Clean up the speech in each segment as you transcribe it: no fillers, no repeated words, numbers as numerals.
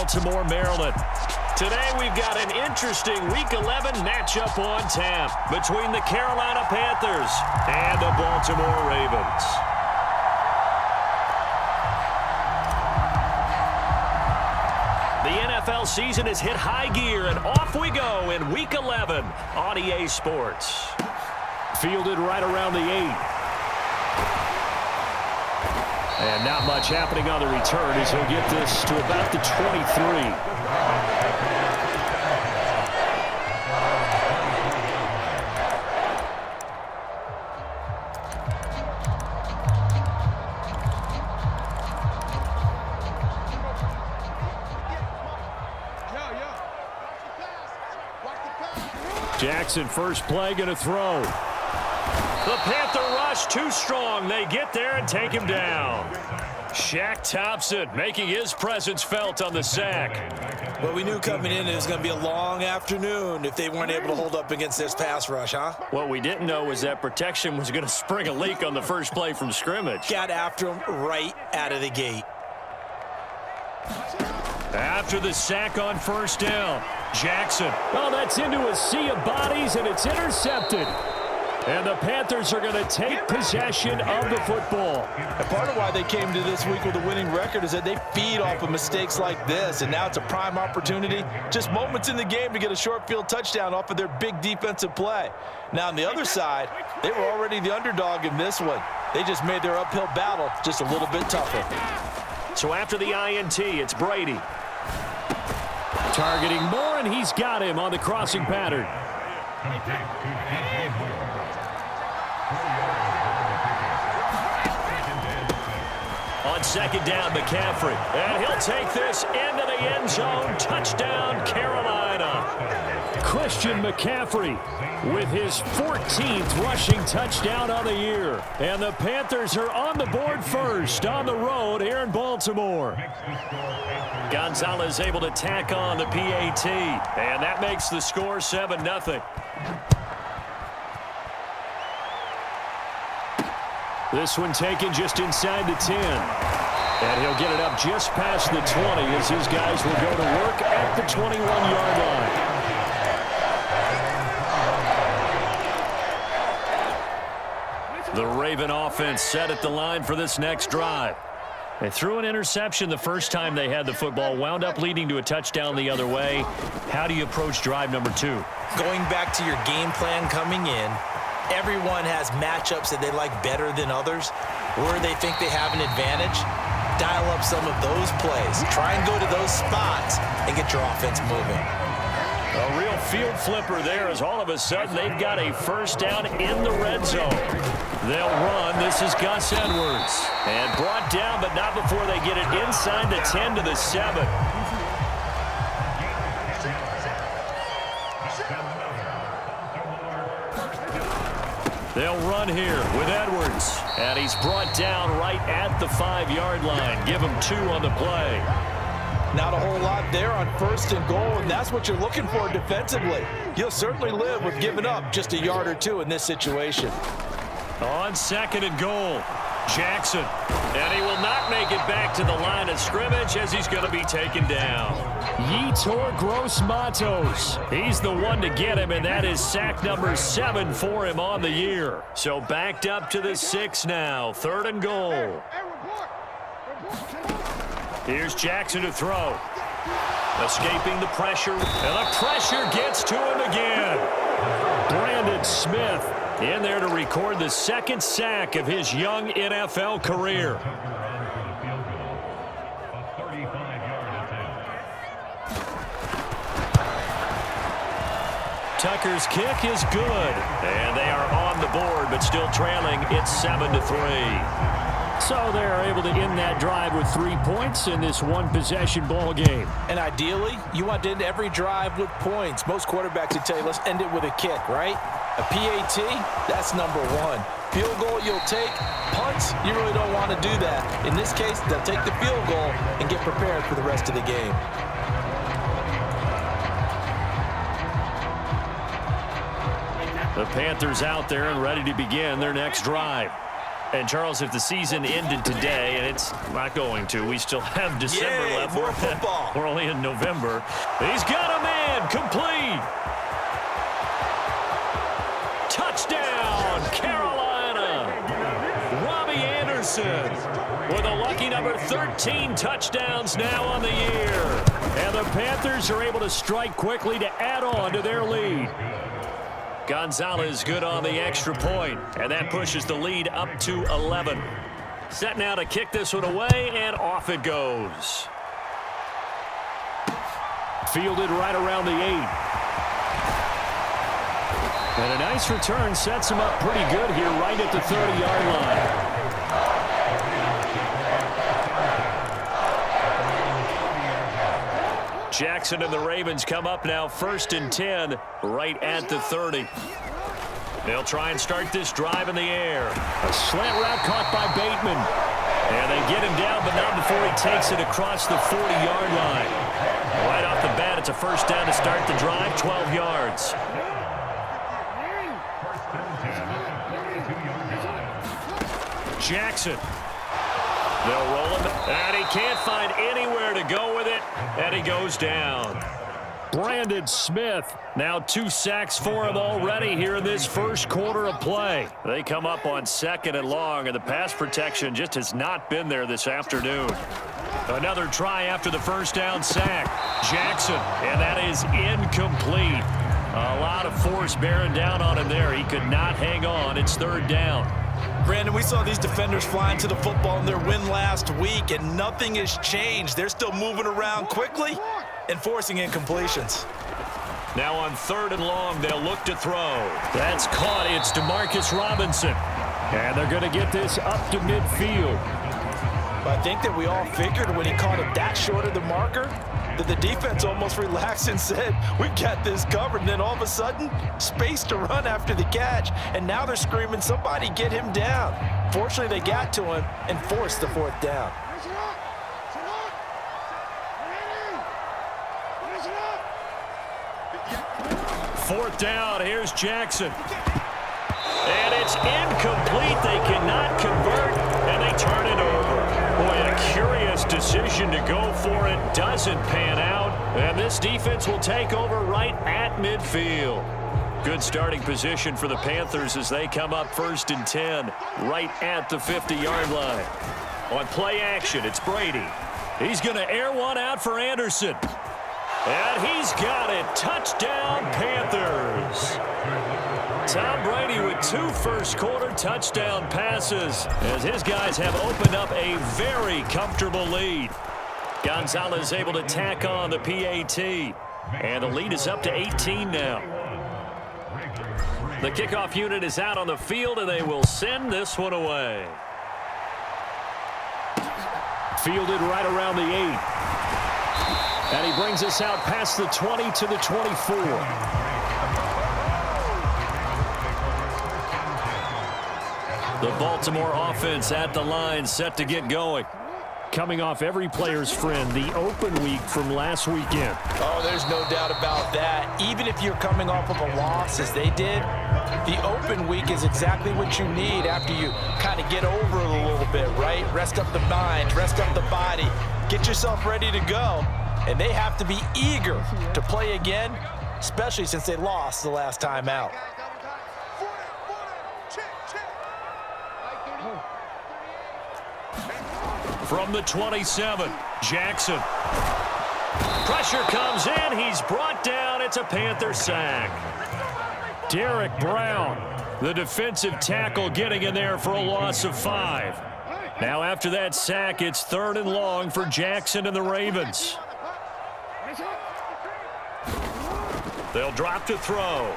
Baltimore, Maryland. Today we've got an interesting Week 11 matchup on tap between the Carolina Panthers and the Baltimore Ravens. The NFL season has hit high gear, and off we go in Week 11 on EA Sports. Fielded right around the 8. And not much happening on the return as he'll get this to about the 23. Jackson, first play, going to throw. The Panther rush too strong. They get there and take him down. Shaq Thompson making his presence felt on the sack. Well, we knew coming in it was going to be a long afternoon if they weren't able to hold up against this pass rush, huh? What we didn't know was that protection was going to spring a leak on the first play from scrimmage. Got after him right out of the gate. After the sack on first down, Jackson. Oh, that's into a sea of bodies, and it's intercepted. And the Panthers are going to take possession of the football. And part of why they came to this week with a winning record is that they feed off of mistakes like this, and now it's a prime opportunity. Just moments in the game to get a short field touchdown off of their big defensive play. Now, on the other side, they were already the underdog in this one. They just made their uphill battle just a little bit tougher. So after the INT, it's Brady. Targeting Moore, and he's got him on the crossing pattern. On second down, McCaffrey. And he'll take this into the end zone. Touchdown, Carolina. Christian McCaffrey with his 14th rushing touchdown of the year. And the Panthers are on the board first on the road here in Baltimore. Gonzalez able to tack on the PAT. And that makes the score 7-0. This one taken just inside the 10. And he'll get it up just past the 20 as his guys will go to work at the 21-yard line. The Raven offense set at the line for this next drive. They threw an interception the first time they had the football, wound up leading to a touchdown the other way. How do you approach drive number 2? Going back to your game plan coming in, everyone has matchups that they like better than others, where they think they have an advantage. Dial up some of those plays. Try and go to those spots and get your offense moving. A real field flipper there as all of a sudden they've got a first down in the red zone. They'll run. This is Gus Edwards. And brought down, but not before they get it inside the 10 to the 7. They'll run here with Edwards. And he's brought down right at the 5-yard line. Give him 2 on the play. Not a whole lot there on first and goal, and that's what you're looking for defensively. You'll certainly live with giving up just a yard or 2 in this situation. On second and goal, Jackson. And he will not make it back to the line of scrimmage as he's going to be taken down. Yetur Gross-Matos. He's the one to get him, and that is sack number 7 for him on the year. So backed up to the 6 now. Third and goal. Here's Jackson to throw. Escaping the pressure, and the pressure gets to him again. Brandon Smith in there to record the second sack of his young NFL career. Tucker's kick is good, and they are on the board, but still trailing. It's 7-3. So they're able to end that drive with 3 points in this one-possession ball game. And ideally, you want to end every drive with points. Most quarterbacks would tell you, let's end it with a kick, right? A PAT, that's number 1. Field goal, you'll take. Punts, you really don't want to do that. In this case, they'll take the field goal and get prepared for the rest of the game. The Panthers out there and ready to begin their next drive. And, Charles, if the season ended today, and it's not going to, we still have December left. More football. We're only in November. He's got a man. Complete. Touchdown, Carolina. Robbie Anderson with a lucky number 13 touchdowns now on the year. And the Panthers are able to strike quickly to add on to their lead. Gonzalez good on the extra point, and that pushes the lead up to 11. Set now to kick this one away, and off it goes. Fielded right around the 8. And a nice return sets him up pretty good here right at the 30-yard line. Jackson and the Ravens come up now 1st and 10 right at the 30. They'll try and start this drive in the air. A slant route caught by Bateman. And they get him down, but not before he takes it across the 40-yard line. Right off the bat, it's a first down to start the drive, 12 yards. Jackson. They'll roll him, and he can't find anywhere to go with it, and he goes down. Brandon Smith, now 2 sacks for him already here in this first quarter of play. They come up on 2nd and long, and the pass protection just has not been there this afternoon. Another try after the first down sack. Jackson, and that is incomplete. A lot of force bearing down on him there. He could not hang on. It's 3rd down. Brandon, we saw these defenders flying to the football in their win last week, and nothing has changed. They're still moving around quickly and forcing incompletions. Now on 3rd and long, they'll look to throw. That's caught. It's Demarcus Robinson. And they're going to get this up to midfield. I think that we all figured when he caught it that short of the marker that the defense almost relaxed and said, we've got this covered. And then all of a sudden, space to run after the catch. And now they're screaming, somebody get him down. Fortunately, they got to him and forced the 4th down. Fourth down, here's Jackson. And it's incomplete. They cannot convert, and they turn it over. Boy, a curious decision to go for it. Doesn't pan out, and this defense will take over right at midfield. Good starting position for the Panthers as they come up 1st and 10 right at the 50-yard line. On play action, it's Brady. He's going to air one out for Anderson. And he's got it. Touchdown, Panthers. Tom Brady with 2 first-quarter touchdown passes as his guys have opened up a very comfortable lead. Gonzalez able to tack on the PAT, and the lead is up to 18 now. The kickoff unit is out on the field, and they will send this one away. Fielded right around the 8. And he brings us out past the 20 to the 24. The Baltimore offense at the line, set to get going. Coming off every player's friend, the open week from last weekend. Oh, there's no doubt about that. Even if you're coming off of a loss, as they did, the open week is exactly what you need after you kind of get over it a little bit, right? Rest up the mind, rest up the body, get yourself ready to go. And they have to be eager to play again, especially since they lost the last time out. From the 27, Jackson. Pressure comes in. He's brought down. It's a Panther sack. Derek Brown, the defensive tackle, getting in there for a loss of 5. Now after that sack, it's 3rd and long for Jackson and the Ravens. They'll drop to throw.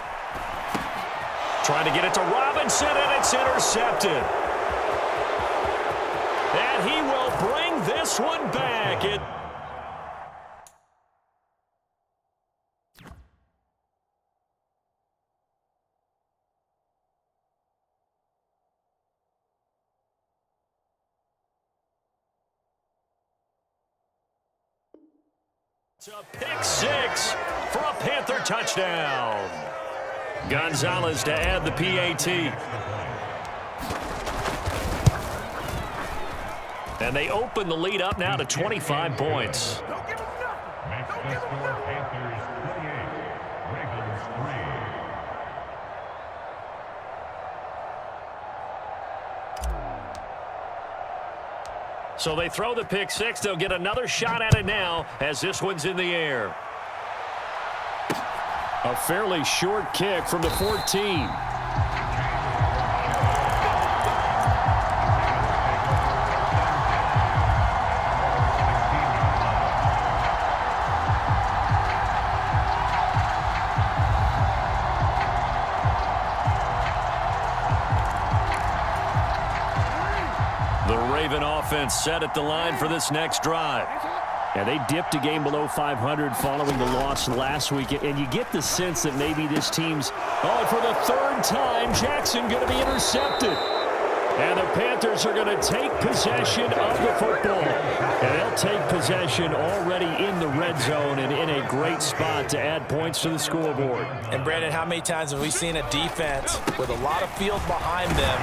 Trying to get it to Robinson, and it's intercepted. And he will bring this one back. It's a pick 6 for a Panther touchdown. Gonzalez to add the PAT. And they open the lead up now to 25 points. So they throw the pick six. They'll get another shot at it now as this one's in the air. A fairly short kick from the 14. Offense set at the line for this next drive. And they dipped a game below 500 following the loss last week. And you get the sense that maybe this team's, for the third time, Jackson going to be intercepted. And the Panthers are going to take possession of the football. And they'll take possession already in the red zone and in a great spot to add points to the scoreboard. And, Brandon, how many times have we seen a defense with a lot of field behind them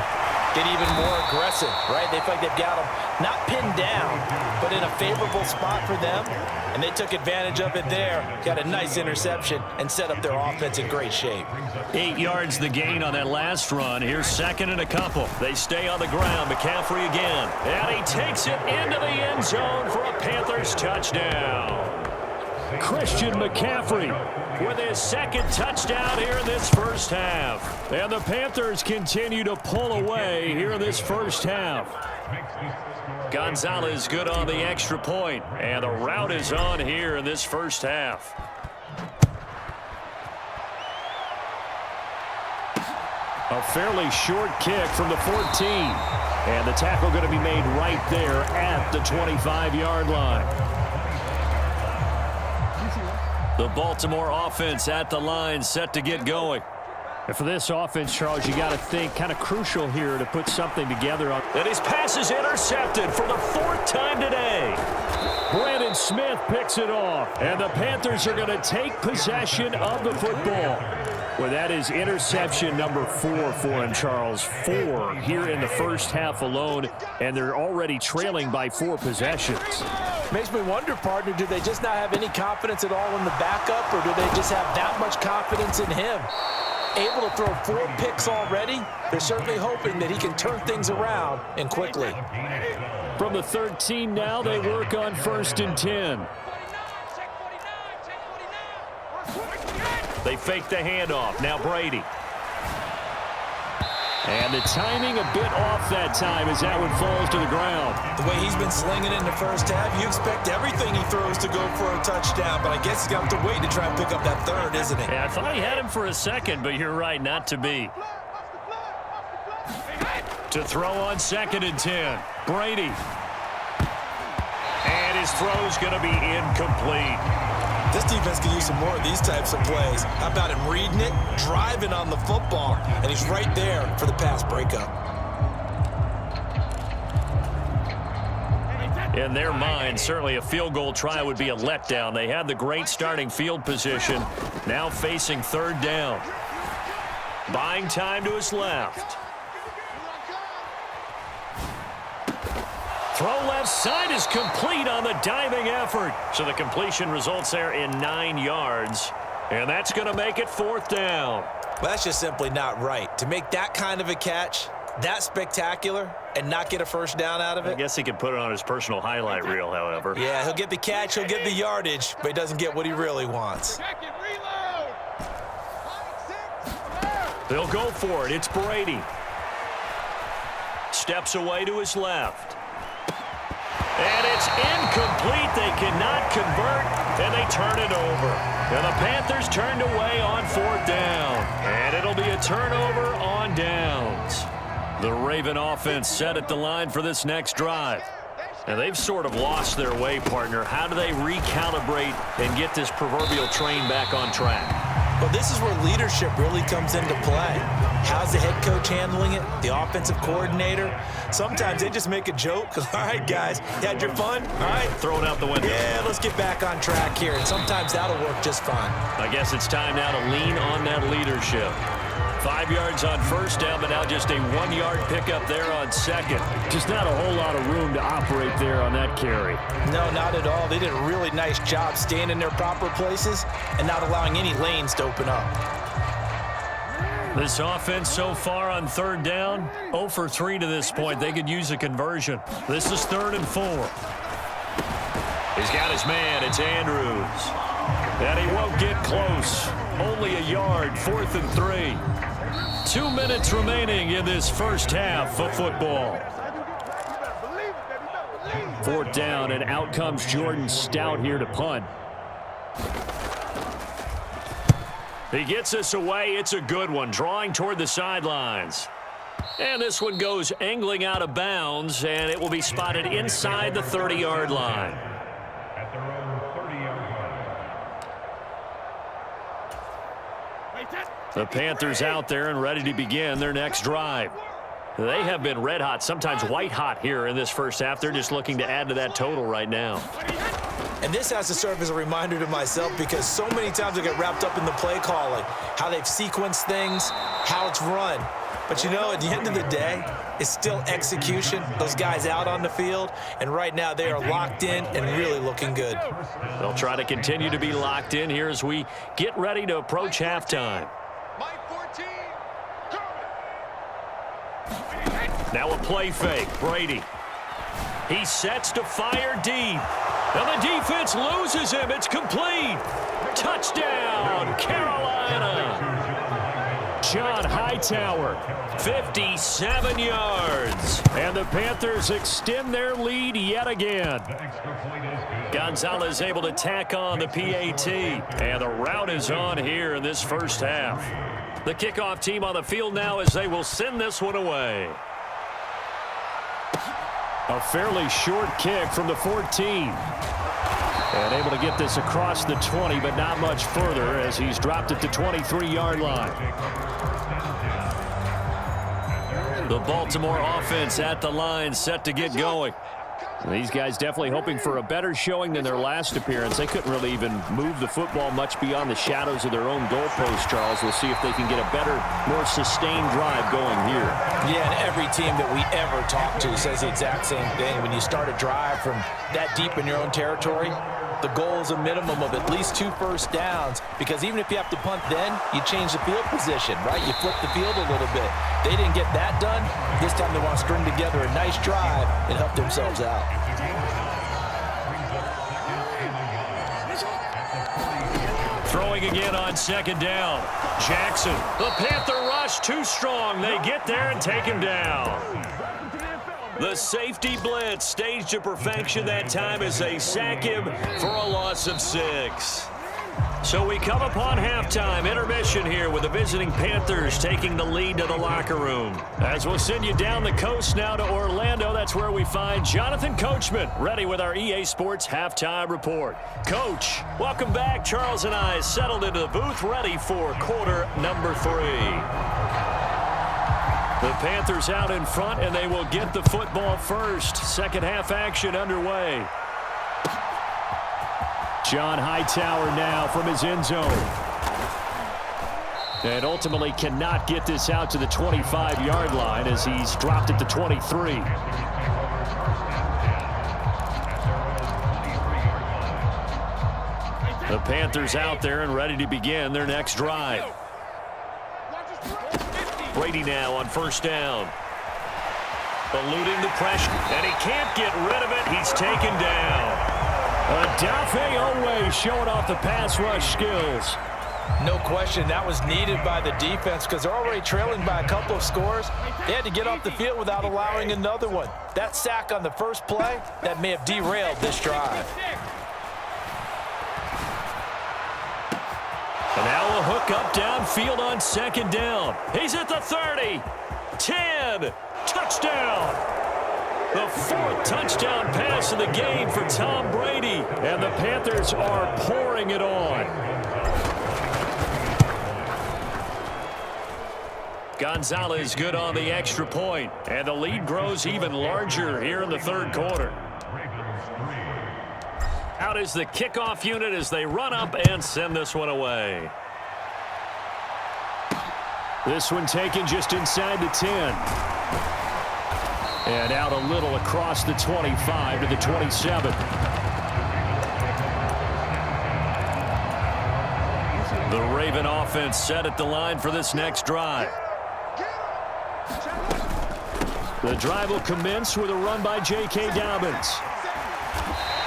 get even more aggressive, right? They feel like they've got them not pinned down, but in a favorable spot for them, and they took advantage of it there, got a nice interception, and set up their offense in great shape. 8 yards the gain on that last run. Here's second and a couple. They stay on the ground. McCaffrey again, and he takes it into the end zone for a Panthers touchdown. Christian McCaffrey with his second touchdown here in this first half. And the Panthers continue to pull away here in this first half. Gonzalez good on the extra point, and the route is on here in this first half. A fairly short kick from the 14. And the tackle going to be made right there at the 25-yard line. The Baltimore offense at the line, set to get going. And for this offense, Charles, you got to think kind of crucial here to put something together. And his pass is intercepted for the fourth time today. Brandon Smith picks it off. And the Panthers are going to take possession of the football. Well, that is interception number 4 for him, Charles. 4 here in the first half alone, and they're already trailing by 4 possessions. Makes me wonder, partner, do they just not have any confidence at all in the backup, or do they just have that much confidence in him? Able to throw 4 picks already, they're certainly hoping that he can turn things around and quickly. From the 13 now, they work on 1st and 10. They fake the handoff. Now Brady. And the timing a bit off that time as that one falls to the ground. The way he's been slinging it in the first half, you expect everything he throws to go for a touchdown, but I guess he's got to wait to try and pick up that third, isn't it? Yeah, I thought he had him for a second, but you're right, not to be. To throw on 2nd and 10. Brady. And his throw's going to be incomplete. This defense can use some more of these types of plays. How about him reading it, driving on the football, and he's right there for the pass breakup. In their mind, certainly a field goal try would be a letdown. They had the great starting field position, now facing 3rd down. Buying time to his left. Throw left side is complete on the diving effort. So the completion results there in 9 yards. And that's going to make it 4th down. Well, that's just simply not right. To make that kind of a catch, that spectacular, and not get a first down out of it. I guess he could put it on his personal highlight reel, however. Yeah, he'll get the catch, he'll get the yardage, but he doesn't get what he really wants. They'll go for it. It's Brady. Steps away to his left. And it's incomplete. They cannot convert, and they turn it over. And the Panthers turned away on 4th down. And it'll be a turnover on downs. The Raven offense set at the line for this next drive. And they've sort of lost their way, partner. How do they recalibrate and get this proverbial train back on track? Well, this is where leadership really comes into play. How's the head coach handling it? The offensive coordinator? Sometimes they just make a joke. All right, guys, you had your fun? All right. Throw it out the window. Yeah, let's get back on track here. And sometimes that'll work just fine. I guess it's time now to lean on that leadership. 5 yards on first down, but now just a 1-yard pickup there on second. Just not a whole lot of room to operate there on that carry. No, not at all. They did a really nice job staying in their proper places and not allowing any lanes to open up. This offense so far on third down, 0 for 3 to this point. They could use a conversion. This is 3rd and 4. He's got his man. It's Andrews. And he won't get close. Only a yard, 4th and 3. 2 minutes remaining in this first half of football. 4th down, and out comes Jordan Stout here to punt. He gets this away. It's a good one, drawing toward the sidelines. And this one goes angling out of bounds, and it will be spotted inside the 30-yard line. The Panthers out there and ready to begin their next drive. They have been red hot, sometimes white hot here in this first half. They're just looking to add to that total right now. And this has to serve as a reminder to myself because so many times I get wrapped up in the play calling, how they've sequenced things, how it's run. But, you know, at the end of the day, it's still execution. Those guys out on the field, and right now they are locked in and really looking good. They'll try to continue to be locked in here as we get ready to approach halftime. Now a play fake. Brady. He sets to fire deep. And the defense loses him. It's complete. Touchdown, Carolina. John Hightower, 57 yards. And the Panthers extend their lead yet again. Gonzalez able to tack on the PAT. And the route is on here in this first half. The kickoff team on the field now as they will send this one away. A fairly short kick from the 14. And able to get this across the 20, but not much further as he's dropped at the 23-yard line. The Baltimore offense at the line, set to get going. These guys definitely hoping for a better showing than their last appearance. They couldn't really even move the football much beyond the shadows of their own goalpost, Charles. We'll see if they can get a better, more sustained drive going here. Yeah, and every team that we ever talk to says the exact same thing. When you start a drive from that deep in your own territory, the goal is a minimum of at least 2 first downs, because even if you have to punt then, you change the field position, right? You flip the field a little bit. They didn't get that done. This time they want to string together a nice drive and help themselves out. Throwing again on 2nd down. Jackson. The Panther rush too strong. They get there and take him down. The safety blitz staged to perfection that time as they sack him for a loss of 6. So we come upon halftime intermission here with the visiting Panthers taking the lead to the locker room. As we'll send you down the coast now to Orlando, that's where we find Jonathan Coachman ready with our EA Sports halftime report. Coach, welcome back. Charles and I settled into the booth ready for quarter number 3. The Panthers out in front, and they will get the football first. Second half action underway. John Hightower now from his end zone. And ultimately cannot get this out to the 25-yard line as he's dropped at the 23. The Panthers out there and ready to begin their next drive. Brady now on first down. Eluding the pressure, and he can't get rid of it. He's taken down. Odafe Oweh showing off the pass rush skills. No question, that was needed by the defense because they're already trailing by a couple of scores. They had to get off the field without allowing another one. That sack on the first play, that may have derailed this drive. And now a hook up downfield on 2nd down. He's at the 30. 10. Touchdown. The 4th touchdown pass of the game for Tom Brady. And the Panthers are pouring it on. Gonzalez good on the extra point. And the lead grows even larger here in the 3rd quarter. Out is the kickoff unit as they run up and send this one away. This one taken just inside the 10. And out a little across the 25 to the 27. The Raven offense set at the line for this next drive. The drive will commence with a run by J.K. Dobbins.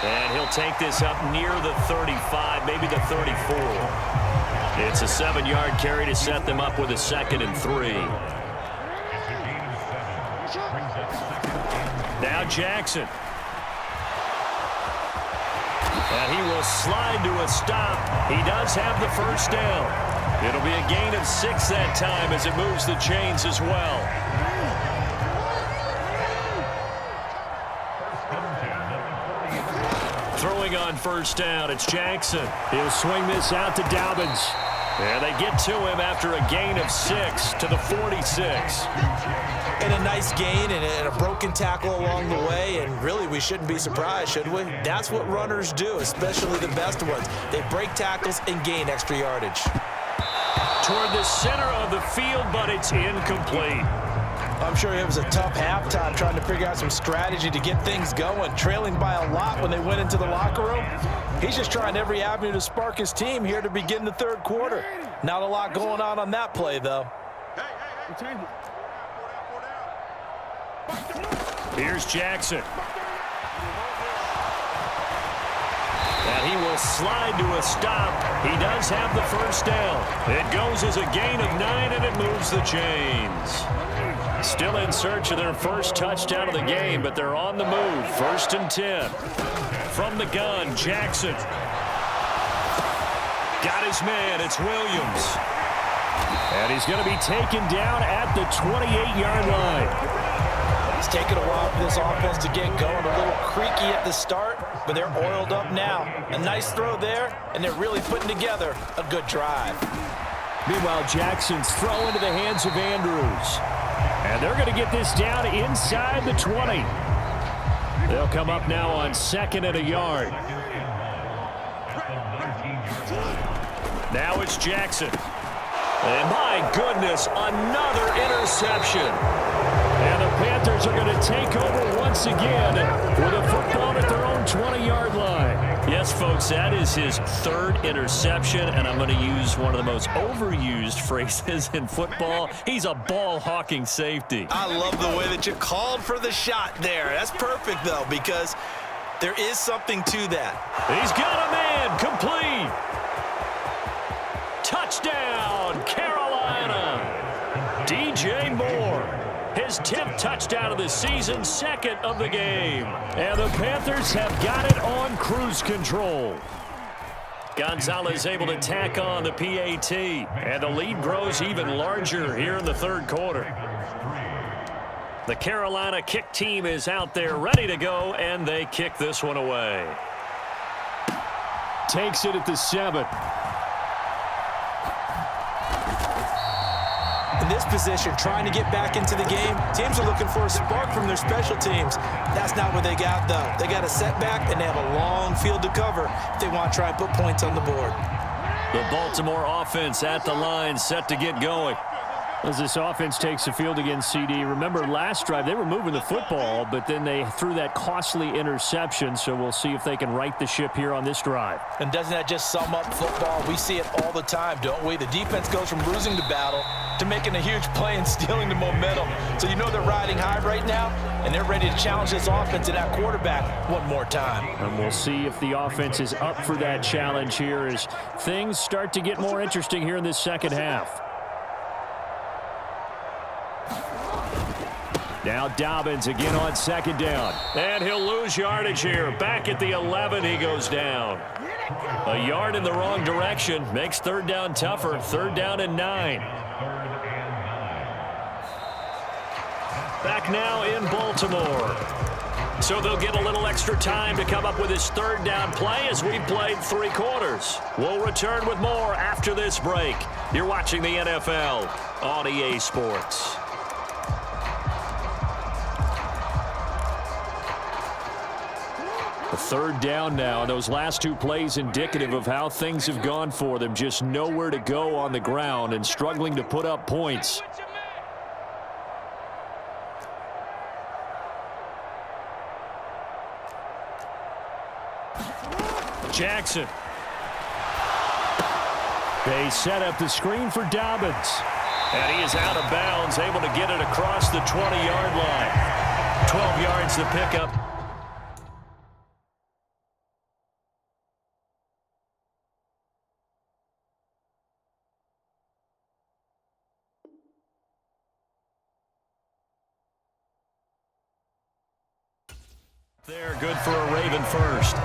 And he'll take this up near the 35, maybe the 34. It's a 7-yard carry to set them up with a 2nd and 3. Now Jackson. And he will slide to a stop. He does have the first down. It'll be a gain of 6 that time as it moves the chains as well. Throwing on first down, it's Jackson. He'll swing this out to Dobbins. And they get to him after a gain of 6 to the 46. And a nice gain and a broken tackle along the way, and really we shouldn't be surprised, should we? That's what runners do, especially the best ones. They break tackles and gain extra yardage. Toward the center of the field, but it's incomplete. I'm sure it was a tough halftime trying to figure out some strategy to get things going, trailing by a lot when they went into the locker room. He's just trying every avenue to spark his team here to begin the third quarter. Not a lot going on that play, though. Here's Jackson. And he will slide to a stop. He does have the first down. It goes as a gain of 9, and it moves the chains. Still in search of their first touchdown of the game, but they're on the move. 1st and 10. From the gun, Jackson. Got his man. It's Williams. And he's going to be taken down at the 28-yard line. It's taken a while for this offense to get going. A little creaky at the start, but they're oiled up now. A nice throw there, and they're really putting together a good drive. Meanwhile, Jackson's throw into the hands of Andrews. And they're going to get this down inside the 20. They'll come up now on 2nd and a yard. Now it's Jackson. And my goodness, another interception. And the Panthers are going to take over once again with a football at their own 20-yard line. Yes, folks, that is his 3rd interception, and I'm going to use one of the most overused phrases in football. He's a ball-hawking safety. I love the way that you called for the shot there. That's perfect, though, because there is something to that. He's got a man, complete. Touchdown, Carolina. DJ Moore. His 10th touchdown of the season, 2nd of the game. And the Panthers have got it on cruise control. Gonzalez able to tack on the PAT. And the lead grows even larger here in the 3rd quarter. The Carolina kick team is out there ready to go, and they kick this one away. Takes it at the 7. In this position, trying to get back into the game, teams are looking for a spark from their special teams. That's not what they got, though. They got a setback, and they have a long field to cover if they want to try and put points on the board. The Baltimore offense at the line, set to get going. As this offense takes the field against CD, remember last drive they were moving the football, but then they threw that costly interception, so we'll see if they can right the ship here on this drive. And doesn't that just sum up football? We see it all the time, don't we? The defense goes from losing the battle to making a huge play and stealing the momentum. So you know they're riding high right now, and they're ready to challenge this offense and that quarterback one more time. And we'll see if the offense is up for that challenge here as things start to get more interesting here in this second half. Now Dobbins again on 2nd down. And he'll lose yardage here. Back at the 11, he goes down. A yard in the wrong direction makes 3rd down tougher. 3rd down and 9. Back now in Baltimore. So they'll get a little extra time to come up with his 3rd down play as we've played 3 quarters. We'll return with more after this break. You're watching the NFL on EA Sports. The third down now. Those last two plays indicative of how things have gone for them. Just nowhere to go on the ground and struggling to put up points. Jackson. They set up the screen for Dobbins. And he is out of bounds, able to get it across the 20-yard line. 12 yards to pick up. There, good for a Raven first.